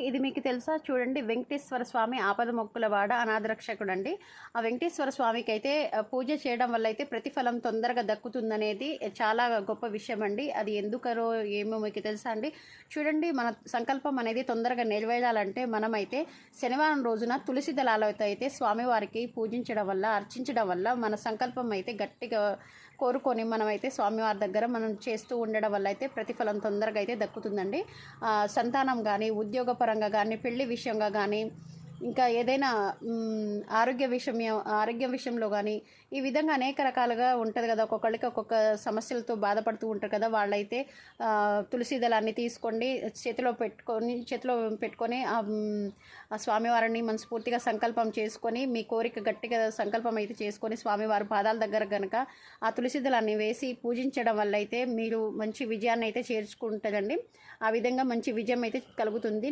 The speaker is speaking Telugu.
ఇది మీకు తెలుసా? చూడండి, వెంకటేశ్వర స్వామి ఆపద మొక్కులవాడ అనాథరక్షకుడు అండి. ఆ వెంకటేశ్వర స్వామికి అయితే పూజ చేయడం వల్ల అయితే ప్రతిఫలం తొందరగా దక్కుతుందనేది చాలా గొప్ప విషయం అండి. అది ఎందుకరో ఏమో మీకు తెలుసా అండి? చూడండి, మన సంకల్పం అనేది తొందరగా నెరవేరాలంటే మనమైతే శనివారం రోజున తులసి దళాలతో అయితే స్వామివారికి పూజించడం వల్ల, అర్చించడం వల్ల మన సంకల్పం అయితే గట్టిగా కోరుకొని మనమైతే స్వామివారి దగ్గర మనం చేస్తూ ఉండడం వల్ల అయితే ప్రతిఫలం తొందరగా అయితే దక్కుతుందండి. సంతానం కానీ, ఉద్యోగపరంగా కానీ, పెళ్లి విషయంగా కానీ, ఇంకా ఏదైనా ఆరోగ్య విషయంలో కానీ ఈ విధంగా అనేక రకాలుగా ఉంటుంది కదా. ఒక్కొక్కరికి ఒక్కొక్క సమస్యలతో బాధపడుతూ ఉంటారు కదా. వాళ్ళైతే తులసి దళాన్ని తీసుకోండి, చేతిలో పెట్టుకొని ఆ స్వామివారిని మనస్ఫూర్తిగా సంకల్పం చేసుకొని, మీ కోరిక గట్టిగా సంకల్పం అయితే చేసుకొని స్వామివారి పాదాల దగ్గర కనుక ఆ తులసి దళాన్ని వేసి పూజించడం వల్ల అయితే మీరు మంచి విజయాన్ని అయితే చేర్చుకుంటుందండి. ఆ విధంగా మంచి విజయం అయితే కలుగుతుంది.